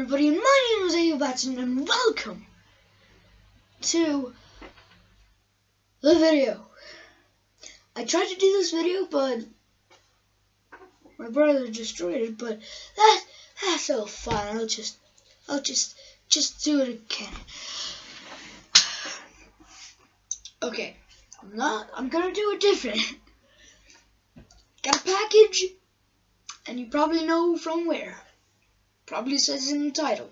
everybody, and my name is Ayubatson, and welcome to the video. I tried to do this video, but my brother destroyed it. But that's all fine. I'll just do it again. Okay, I'm gonna do it different. Got a package, and you probably know from where. Probably says in the title.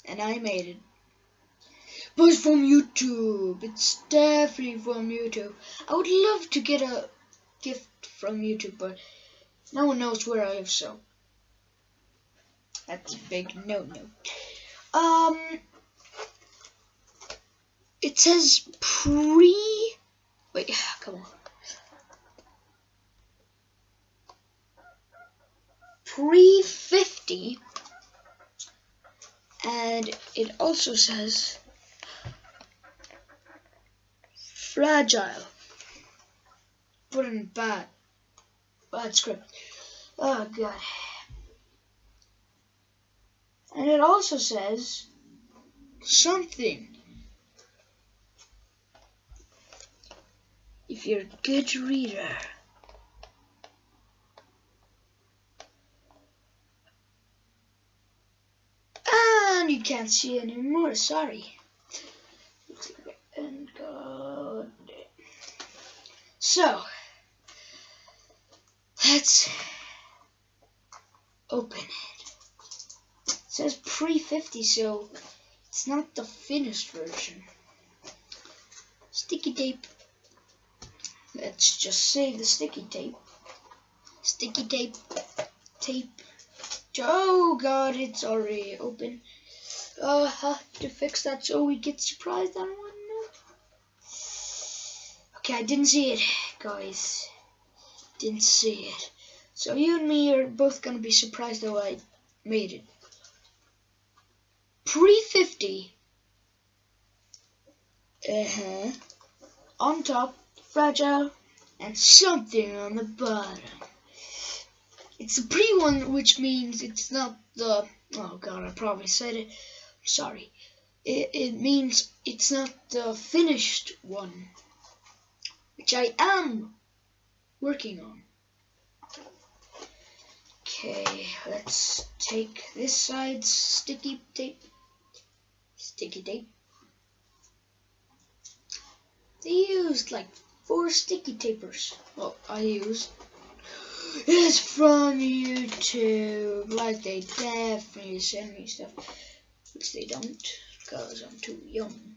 And I made it. But it's from YouTube. It's definitely from YouTube. I would love to get a gift from YouTube, but no one knows where I live, so that's a big no-no. It says Wait, come on. Pre-50, and it also says fragile. Put in bad script. Oh god. And it also says something. If you're a good reader. And you can't see anymore, sorry. Looks like I end God. So let's open it. It says pre-50, so it's not the finished version. Sticky tape. Let's just save the sticky tape. Sticky tape. Oh god, it's already open. I have to fix that so we get surprised on one. Okay, I didn't see it, guys. Didn't see it. So you and me are both gonna be surprised how I made it. Pre-50. On top. Fragile, and something on the bottom. It's the pre one, which means it's not the, oh god, I probably said it, sorry. It means it's not the finished one, which I am working on. Okay, let's take this side's sticky tape. They used like 4 sticky tapers. Well, I used. It's from YouTube. Like, they definitely send me stuff, which they don't, because I'm too young.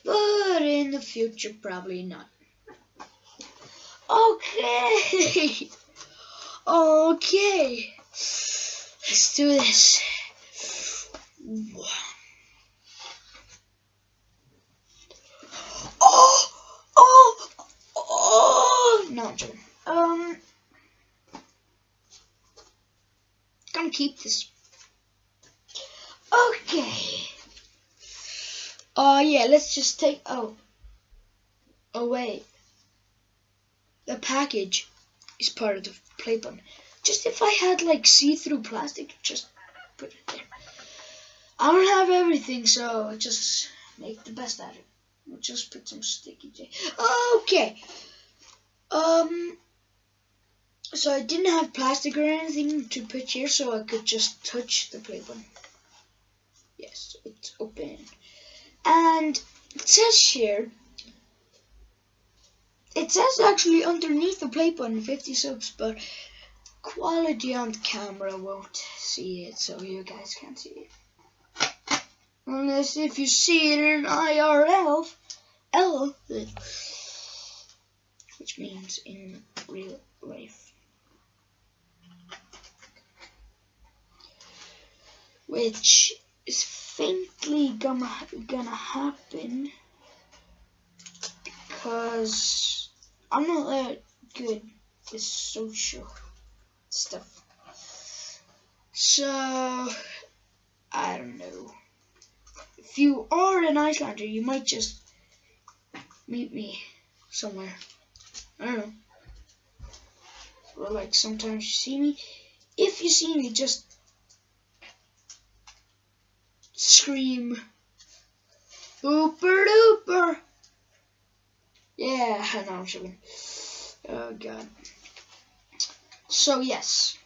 But in the future, probably not. Okay. Okay. Let's do this. No, I'm joking. Gonna keep this. Okay. Yeah, let's just take. Oh, wait. The package is part of the play button. Just if I had like see-through plastic, just put it there. I don't have everything, so just make the best out of it. We'll just put some sticky tape. Okay. So I didn't have plastic or anything to put here, so I could just touch the play button. Yes, it's open. And it says here, it says actually underneath the play button 50 subs, but quality on the camera won't see it, so you guys can't see it. Unless if you see it in IRL, which means in real life. Which is faintly gonna happen because I'm not that good with social stuff. So I don't know. If you are an Icelander, you might just meet me somewhere. I don't know. Or like sometimes you see me. If you see me, just scream, "Ooper dooper!" Yeah, no, I'm joking. Oh god. So yes,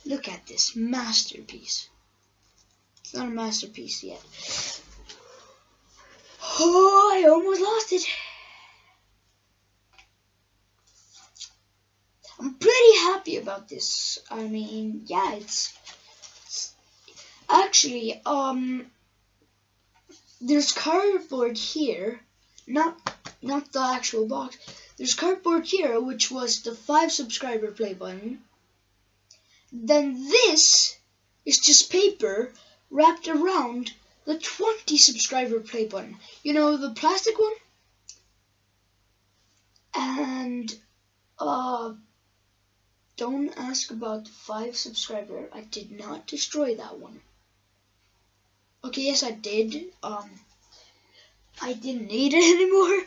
look at this masterpiece. It's not a masterpiece yet. Oh, I almost lost it. I'm pretty happy about this. I mean, yeah, it's actually, there's cardboard here, not the actual box. There's cardboard here, which was the 5 subscriber play button. Then this is just paper wrapped around the 20 subscriber play button. You know, the plastic one? And, don't ask about the 5 subscriber. I did not destroy that one. Okay, yes, I did. I didn't need it anymore.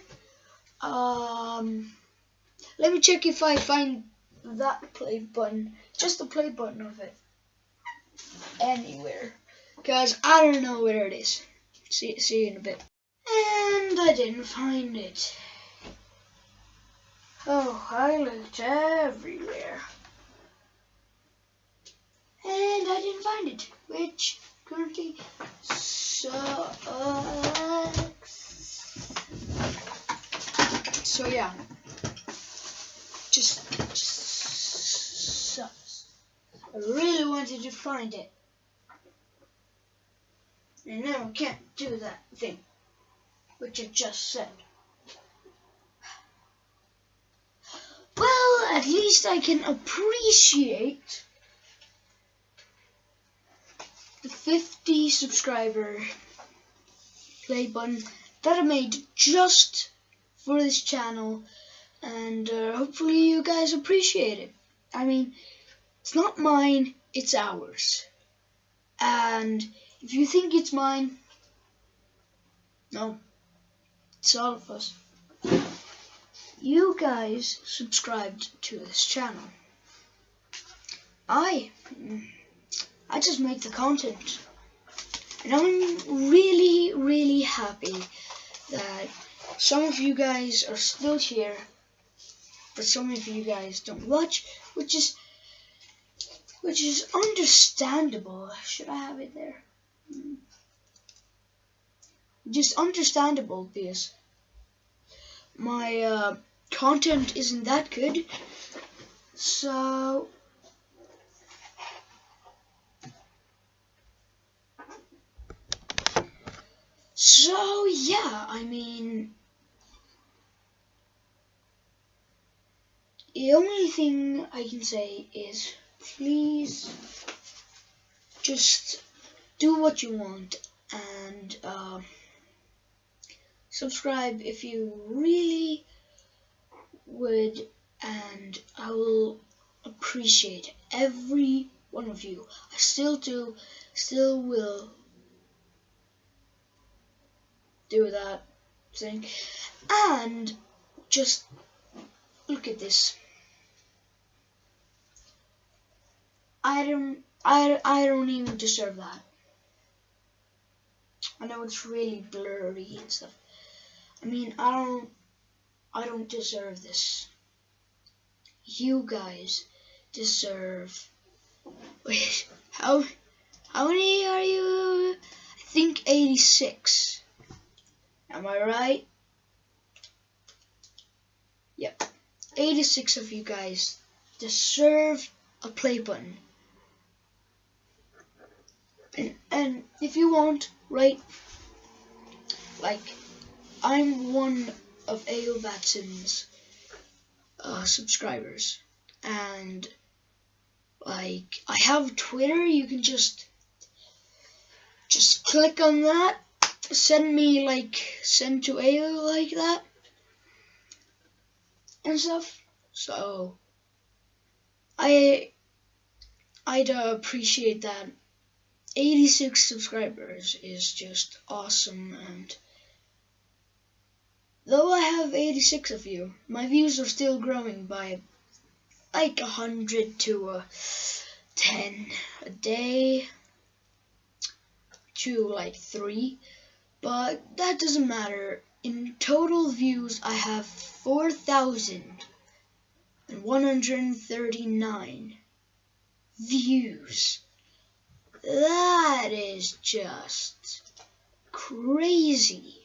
Let me check if I find that play button, just the play button of it, anywhere, because I don't know where it is. See you in a bit. And I didn't find it. Oh, I looked everywhere, and I didn't find it, which currently sucks. So yeah, just sucks. I really wanted to find it, and now I can't do that thing which I just said. Well, at least I can appreciate the 50 subscriber play button that I made just for this channel, and hopefully you guys appreciate it. I mean, it's not mine, it's ours. And if you think it's mine, no, it's all of us. You guys subscribed to this channel. I just make the content, and I'm really, really happy that some of you guys are still here, but some of you guys don't watch, which is understandable. Should I have it there? Just understandable, because my content isn't that good. So yeah, I mean, the only thing I can say is please just do what you want, and subscribe if you really would, and I will appreciate every one of you. I still will do that thing. And just look at this. I don't even deserve that. I know it's really blurry and stuff. I mean, I don't deserve this. You guys deserve. Wait, how many are you? I think 86. Am I right? Yep. 86 of you guys deserve a play button. And if you want, right, like, I'm one of AO Vatson's subscribers, and like, I have Twitter. You can just click on that, send to AO like that and stuff. So I'd appreciate that. 86 subscribers is just awesome, and though I have 86 of you, my views are still growing by like 100 to 10 a day to like 3, but that doesn't matter. In total views, I have 4,139 views. That is just crazy.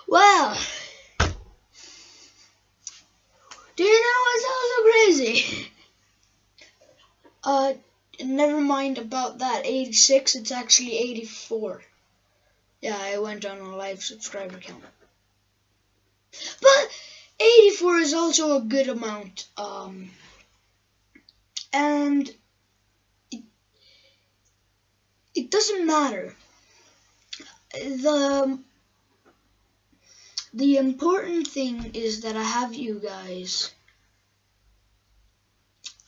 Well, do you know what's also crazy? Never mind about that 86, it's actually 84. Yeah, I went on a live subscriber count. But 84 is also a good amount. And it doesn't matter. The important thing is that I have you guys,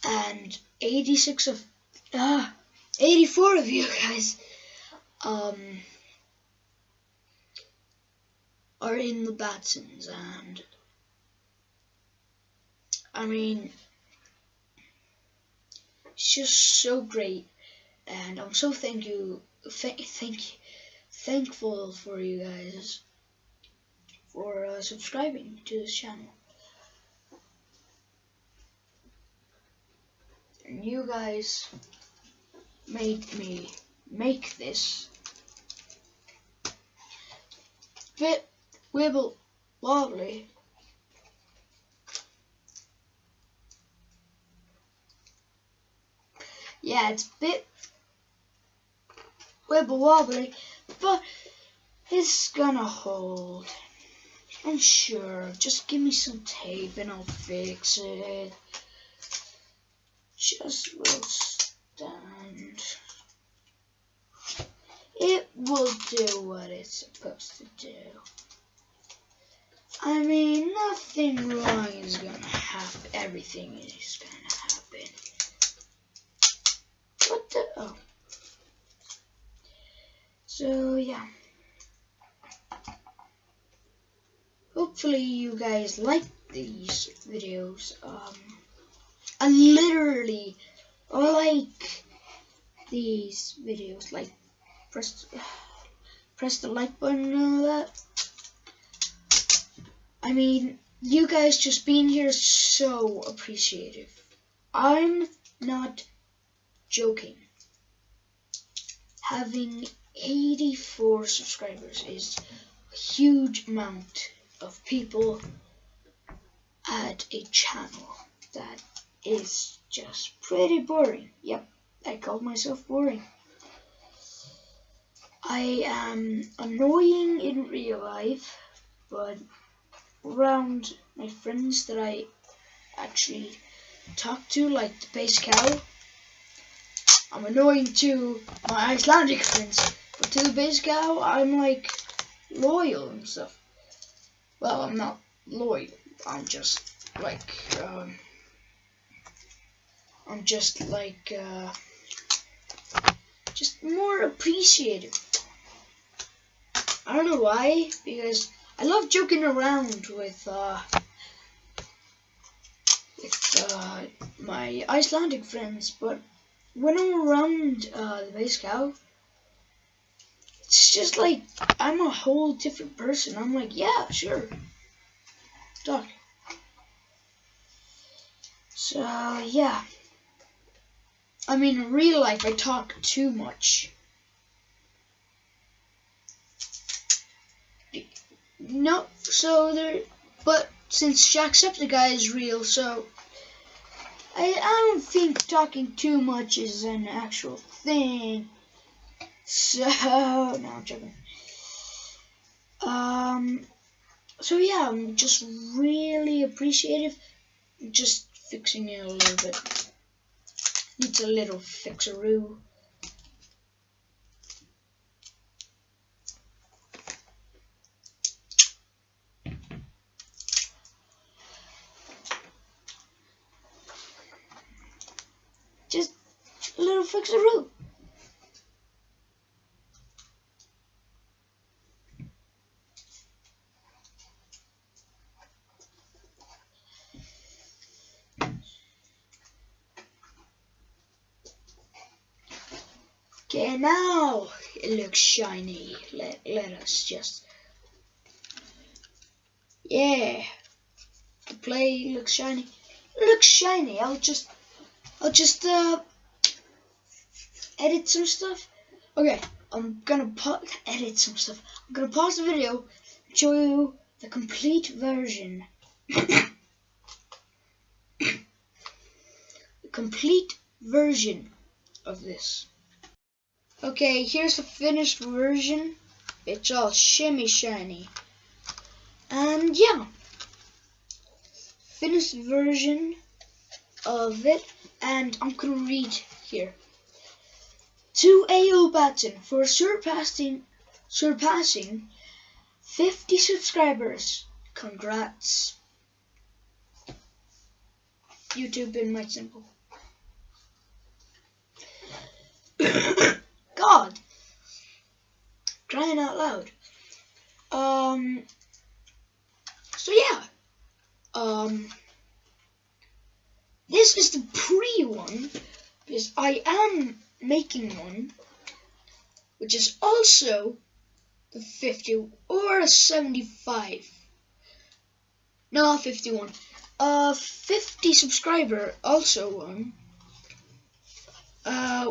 and 84 of you guys are in the Batsons, and I mean, it's just so great, and I'm so thankful for you guys for subscribing to this channel. And you guys made me make this bit wibble wobbly. Yeah, it's a bit wibble wobbly, but it's gonna hold. I'm sure. Just give me some tape and I'll fix it. Just will stand. It will do what it's supposed to do. I mean, nothing wrong is gonna happen. Everything is gonna happen. What the? Oh. So, yeah. Hopefully you guys like these videos. I literally like these videos. Like, press the like button and all that. I mean, you guys just being here is so appreciative. I'm not joking. Having 84 subscribers is a huge amount of people at a channel that is just pretty boring. Yep, I called myself boring. I am annoying in real life, but around my friends that I actually talk to, like the base cow, I'm annoying to my Icelandic friends, but to the base cow, I'm like loyal and stuff. Well, I'm not loyal. I'm just like just more appreciative. I don't know why, because I love joking around with my Icelandic friends, but when I'm around the base cow, it's just like I'm a whole different person. I'm like, yeah, sure, talk. So yeah, I mean, in real life, I talk too much. No, so there, but since Jacksepticeye is real, so I don't think talking too much is an actual thing. So no, I'm joking. So yeah, I'm just really appreciative. Just fixing it a little bit. Needs a little fixaroo. Just a little fixaroo. Okay, now it looks shiny. Let us just, yeah, the play looks shiny. It looks shiny. I'll just edit some stuff. Okay, I'm gonna edit some stuff. I'm gonna pause the video and show you the complete version. The complete version of this. Okay, here's the finished version. It's all shimmy shiny. And yeah, finished version of it. And I'm gonna read here. To AO Batten for surpassing 50 subscribers. Congrats. YouTube in my simple. God, crying out loud. So yeah, this is the pre one because I am making one, which is also the 50 or a 75. No, 51. 50 subscriber also one.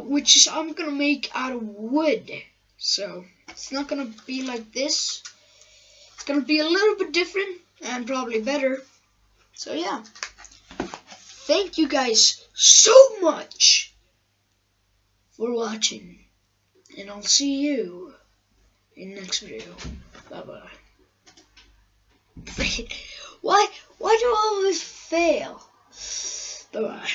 Which is I'm gonna make out of wood. So it's not gonna be like this. It's gonna be a little bit different and probably better. So yeah. Thank you guys so much for watching. And I'll see you in the next video. Bye bye. Why do I always fail? Bye bye.